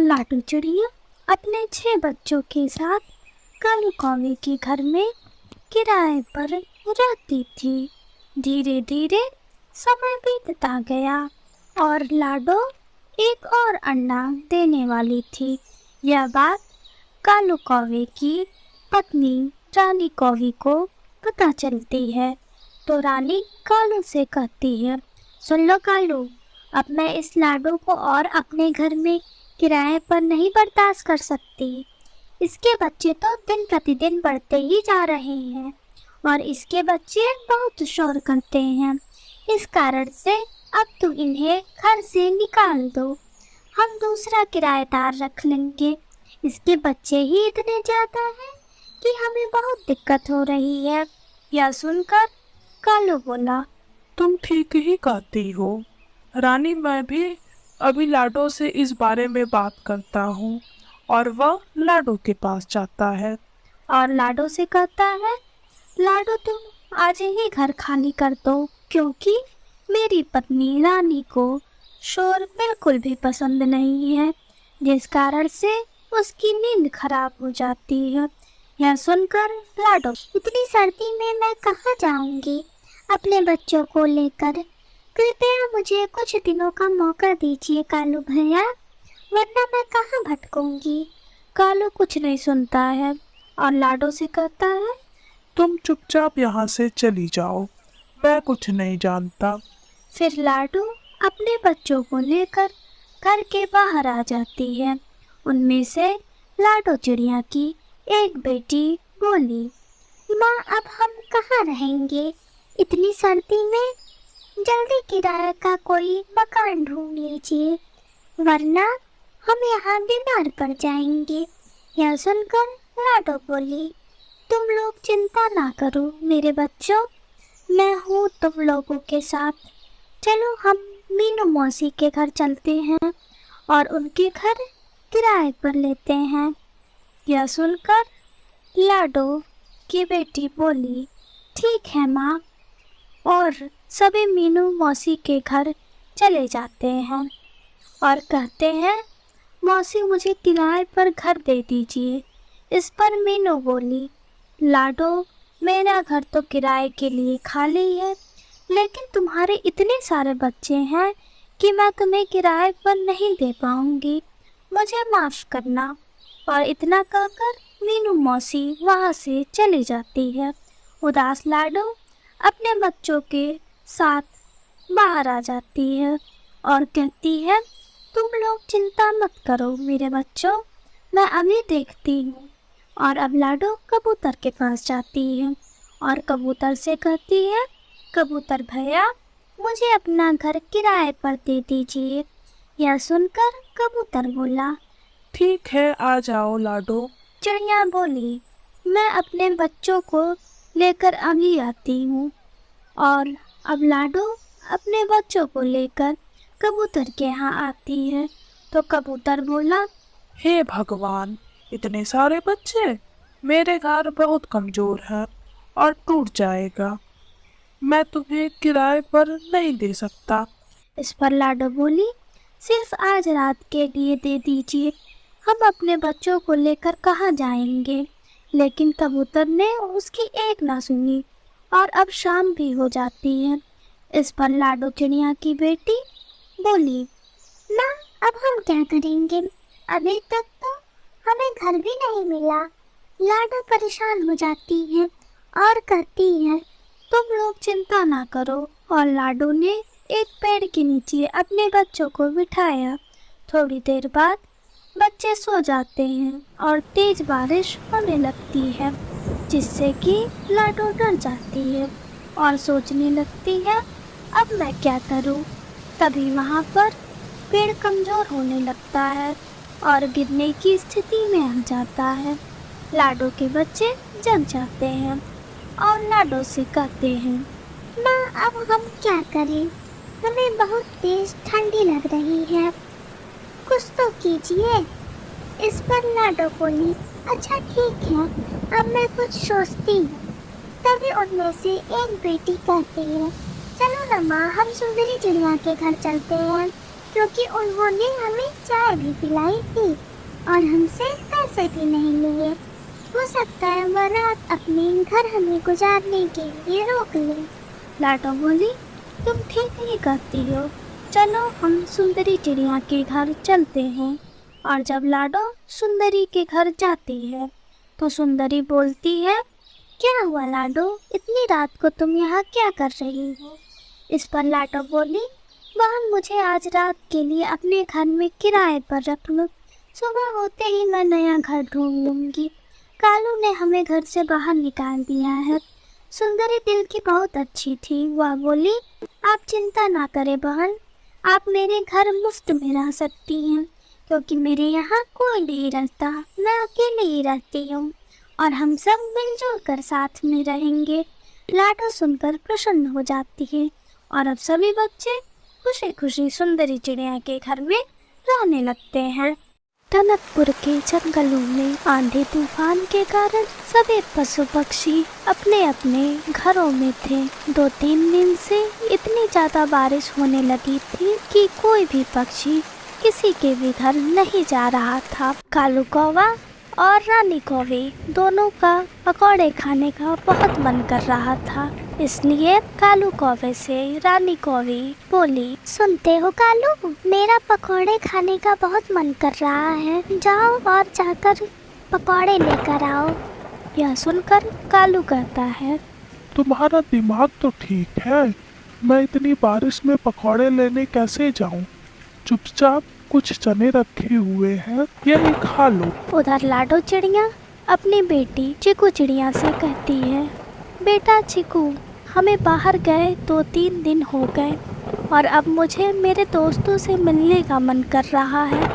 लाडू चिड़िया अपने 6 बच्चों के साथ कालू कौवे के घर में किराए पर रहती थी। धीरे धीरे समय बीतता गया और लाडो एक और अंडा देने वाली थी। यह बात कालू कौवे की पत्नी रानी कौवी को पता चलती है तो रानी कालू से कहती है, सुन लो कालू, अब मैं इस लाडो को और अपने घर में किराए पर नहीं बर्दाश्त कर सकती। इसके बच्चे तो दिन प्रतिदिन बढ़ते ही जा रहे हैं और इसके बच्चे बहुत शोर करते हैं। इस कारण से अब तुम इन्हें घर से निकाल दो, हम दूसरा किराएदार रख लेंगे। इसके बच्चे ही इतने ज़्यादा हैं कि हमें बहुत दिक्कत हो रही है। यह सुनकर कालू बोला, तुम ठीक ही कहती हो रानी, मैं भी अभी लाडो से इस बारे में बात करता हूँ। और वह लाडो के पास जाता है और लाडो से कहता है, लाडो तुम आज ही घर खाली कर दो, क्योंकि मेरी पत्नी रानी को शोर बिल्कुल भी पसंद नहीं है, जिस कारण से उसकी नींद खराब हो जाती है। यह सुनकर लाडो, इतनी सर्दी में मैं कहाँ जाऊंगी अपने बच्चों को लेकर, कृपया मुझे कुछ दिनों का मौका दीजिए कालू भैया, वरना मैं कहाँ भटकूंगी। कालू कुछ नहीं सुनता है और लाडो से कहता है, तुम चुपचाप यहाँ से चली जाओ, मैं कुछ नहीं जानता। फिर लाडो अपने बच्चों को लेकर घर के बाहर आ जाती है। उनमें से लाडो चिड़िया की एक बेटी बोली, माँ अब हम कहाँ रहेंगे इतनी सर्दी में, जल्दी किराए का कोई मकान ढूंढ लीजिए, वरना हम यहाँ बीमार पड़ जाएंगे। यह सुनकर लाडो बोली, तुम लोग चिंता ना करो मेरे बच्चों, मैं हूँ तुम लोगों के साथ। चलो हम मीनू मौसी के घर चलते हैं और उनके घर किराए पर लेते हैं। यह सुनकर लाडो की बेटी बोली, ठीक है माँ, और सभी मीनू मौसी के घर चले जाते हैं और कहते हैं, मौसी मुझे किराए पर घर दे दीजिए। इस पर मीनू बोली, लाडो मेरा घर तो किराए के लिए खाली है, लेकिन तुम्हारे इतने सारे बच्चे हैं कि मैं तुम्हें किराए पर नहीं दे पाऊंगी, मुझे माफ़ करना। और इतना कहकर मीनू मौसी वहाँ से चली जाती है। उदास लाडो अपने बच्चों के साथ बाहर आ जाती है और कहती है, तुम लोग चिंता मत करो मेरे बच्चों, मैं अभी देखती हूँ। और अब लाडो कबूतर के पास जाती है और कबूतर से कहती है, कबूतर भैया मुझे अपना घर किराए पर दे दीजिए। यह सुनकर कबूतर बोला, ठीक है आ जाओ लाडो। चिड़िया बोली, मैं अपने बच्चों को लेकर अभी आती हूँ। और अब लाडो अपने बच्चों को लेकर कबूतर के यहाँ आती है तो कबूतर बोला, हे भगवान, इतने सारे बच्चे, मेरे घर बहुत कमजोर है और टूट जाएगा, मैं तुम्हें किराए पर नहीं दे सकता। इस पर लाडो बोली, सिर्फ आज रात के लिए दे दीजिए, हम अपने बच्चों को लेकर कहाँ जाएंगे। लेकिन कबूतर ने उसकी एक ना सुनी और अब शाम भी हो जाती है। इस पर लाडो चिड़िया की बेटी बोली, माँ अब हम क्या करेंगे, अभी तक तो हमें घर भी नहीं मिला। लाडो परेशान हो जाती है और कहती है, तुम लोग चिंता ना करो। और लाडो ने एक पेड़ के नीचे अपने बच्चों को बिठाया। थोड़ी देर बाद बच्चे सो जाते हैं और तेज बारिश होने लगती है, जिससे कि लाडो डर जाती है और सोचने लगती है, अब मैं क्या करूं। तभी वहां पर पेड़ कमजोर होने लगता है और गिरने की स्थिति में आ जाता है। लाडो के बच्चे जग जाते हैं और लाडो से कहते हैं, माँ अब हम क्या करें, हमें बहुत तेज ठंडी लग रही है, कुछ तो कीजिए। इस पर लाडो बोली, अच्छा ठीक है, अब मैं कुछ सोचती हूँ। तभी उनमें से एक बेटी कहती है, चलो ना माँ हम सुंदरी चिड़िया के घर चलते हैं, क्योंकि उन्होंने हमें चाय भी पिलाई थी और हमसे पैसे भी नहीं लिए। हो सकता है वह रात अपने घर हमें गुजारने के लिए रोक ले। लाडो बोली, तुम ठीक नहीं करती हो, चलो हम सुंदरी चिड़िया के घर चलते हैं। और जब लाडो सुंदरी के घर जाती है तो सुंदरी बोलती है, क्या हुआ लाडो, इतनी रात को तुम यहाँ क्या कर रही हो? इस पर लाडो बोली, बहन मुझे आज रात के लिए अपने घर में किराए पर रख लो, सुबह होते ही मैं नया घर ढूंढ लूँगी। कालू ने हमें घर से बाहर निकाल दिया है। सुंदरी दिल की बहुत अच्छी थी, वह बोली, आप चिंता ना करें बहन, आप मेरे घर मुफ्त में रह सकती हैं, क्योंकि मेरे यहाँ कोई नहीं रहता, मैं अकेले ही रहती हूँ और हम सब मिलजुल कर साथ में रहेंगे। लाडो सुनकर प्रसन्न हो जाती है और अब सभी बच्चे खुशी खुशी सुंदरी चिड़िया के घर में रहने लगते हैं। टनकपुर के जंगलों में आंधी तूफान के कारण सभी पशु पक्षी अपने अपने घरों में थे। 2-3 दिन से इतनी ज्यादा बारिश होने लगी थी कि कोई भी पक्षी किसी के भी घर नहीं जा रहा था। कालू कौवा और रानी कौवे दोनों का पकौड़े खाने का बहुत मन कर रहा था, इसलिए कालू कौवे से रानी कौवे बोली, सुनते हो कालू, मेरा पकौड़े खाने का बहुत मन कर रहा है, जाओ और जाकर पकौड़े लेकर आओ। यह सुनकर कालू कहता है, तुम्हारा दिमाग तो ठीक है, मैं इतनी बारिश में पकौड़े लेने कैसे जाऊं? चुपचाप कुछ चने रखे हुए हैं, यही खा लो। उधर लाडो चिड़िया अपनी बेटी चिकू चिड़िया से कहती है, बेटा चिकू, हमें बाहर गए 2-3 दिन हो गए और अब मुझे मेरे दोस्तों से मिलने का मन कर रहा है,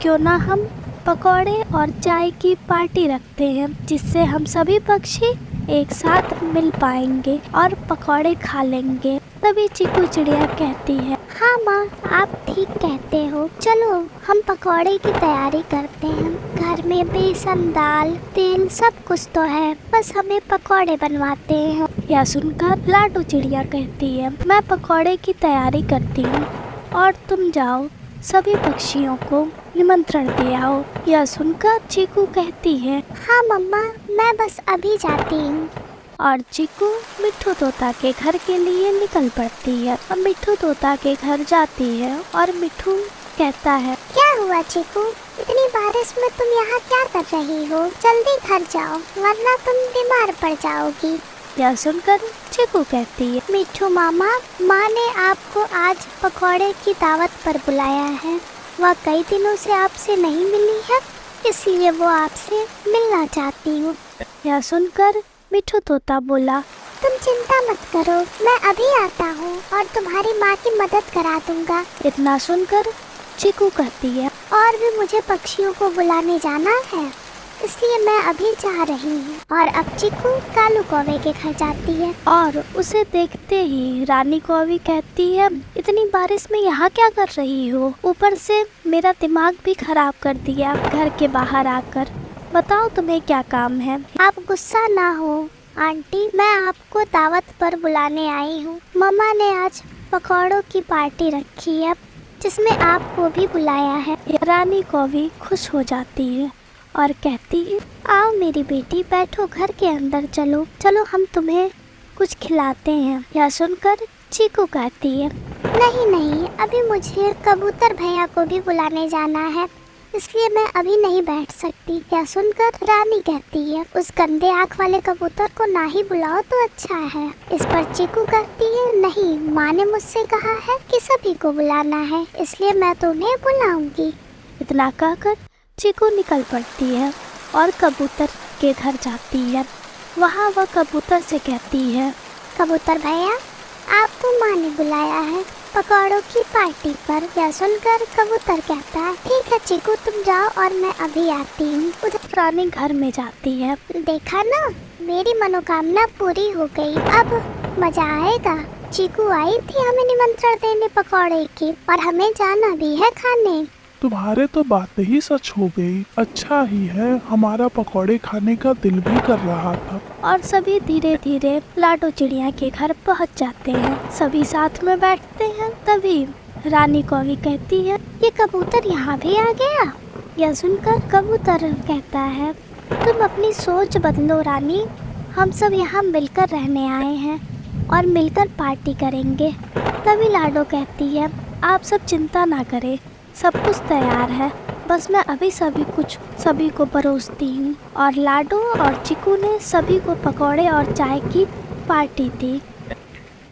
क्यों ना हम पकौड़े और चाय की पार्टी रखते हैं, जिससे हम सभी पक्षी एक साथ मिल पाएंगे और पकौड़े खा लेंगे। तभी चिकू चिड़िया कहती है, हाँ माँ, आप ठीक कहते हो, चलो हम पकौड़े की तैयारी करते हैं। घर में बेसन, दाल, तेल सब कुछ तो है, बस हमें पकौड़े बनवाते हैं। यह सुनकर लाडो चिड़िया कहती है, मैं पकौड़े की तैयारी करती हूँ और तुम जाओ सभी पक्षियों को निमंत्रण दे आओ। यह सुनकर चीकू कहती है, हाँ मम्मा, मैं बस अभी जाती हूँ। और चीकू मिट्ठू तोता के घर के लिए निकल पड़ती है और मिट्ठू तोता के घर जाती है और मिट्ठू कहता है, क्या हुआ चीकू, इतनी बारिश में तुम यहाँ क्या कर रही हो? जल्दी घर जाओ वरना तुम बीमार पड़ जाओगी। यह सुनकर चीकू कहती है, मिट्ठू मामा, माँ ने आपको आज पकौड़े की दावत पर बुलाया है, वह कई दिनों से आपसे नहीं मिली है, इसलिए वो आपसे मिलना चाहती हूँ। यह सुनकर मिट्ठू तोता बोला, तुम चिंता मत करो, मैं अभी आता हूँ और तुम्हारी माँ की मदद करा दूंगा। इतना सुनकर चीकू कहती है, और भी मुझे पक्षियों को बुलाने जाना है, इसलिए मैं अभी जा रही हूँ। और अब चीकू कालू कौवे के घर जाती है और उसे देखते ही रानी कौवी कहती है, इतनी बारिश में यहाँ क्या कर रही हो? ऊपर से मेरा दिमाग भी खराब कर दिया घर के बाहर आकर, बताओ तुम्हें क्या काम है? आप गुस्सा ना हो आंटी, मैं आपको दावत पर बुलाने आई हूँ। मम्मा ने आज पकौड़ों की पार्टी रखी है जिसमें आपको भी बुलाया है। रानी कौवी खुश हो जाती है और कहती है, आओ मेरी बेटी, बैठो, घर के अंदर चलो, चलो हम तुम्हें कुछ खिलाते हैं। यह सुनकर चीकू कहती है, नहीं नहीं, अभी मुझे कबूतर भैया को भी बुलाने जाना है, इसलिए मैं अभी नहीं बैठ सकती। यह सुनकर रानी कहती है, उस गंदे आँख वाले कबूतर को ना ही बुलाओ तो अच्छा है। इस पर चीकू कहती है, नहीं, माँ ने मुझसे कहा है कि सभी को बुलाना है, इसलिए मैं तो उन्हें बुलाऊंगी। इतना कहकर चीकू निकल पड़ती है और कबूतर के घर जाती है। वहाँ वह कबूतर से कहती है, कबूतर भैया, आपको माँ ने बुलाया है पकौड़ों की पार्टी पर। यह सुनकर कबूतर कहता है, ठीक है चीकू, तुम जाओ और मैं अभी आती हूँ। उधर रानी घर में जाती है, देखा ना, मेरी मनोकामना पूरी हो गई, अब मजा आएगा। चीकू आई थी हमें निमंत्रण देने पकौड़े की और हमें जाना भी है खाने। तुम्हारे तो बात ही सच हो गई, अच्छा ही है, हमारा पकौड़े खाने का दिल भी कर रहा था। और सभी धीरे धीरे लाडो चिड़िया के घर पहुंच जाते हैं। सभी साथ में बैठते हैं। तभी रानी कौवी कहती है, ये कबूतर यहाँ भी आ गया। यह सुनकर कबूतर कहता है, तुम अपनी सोच बदलो रानी, हम सब यहाँ मिलकर रहने आए हैं और मिलकर पार्टी करेंगे। तभी लाडो कहती है, आप सब चिंता ना करें, सब कुछ तैयार है, बस मैं अभी सभी को परोसती हूँ। और लाडो और चिकू ने सभी को पकौड़े और चाय की पार्टी दी।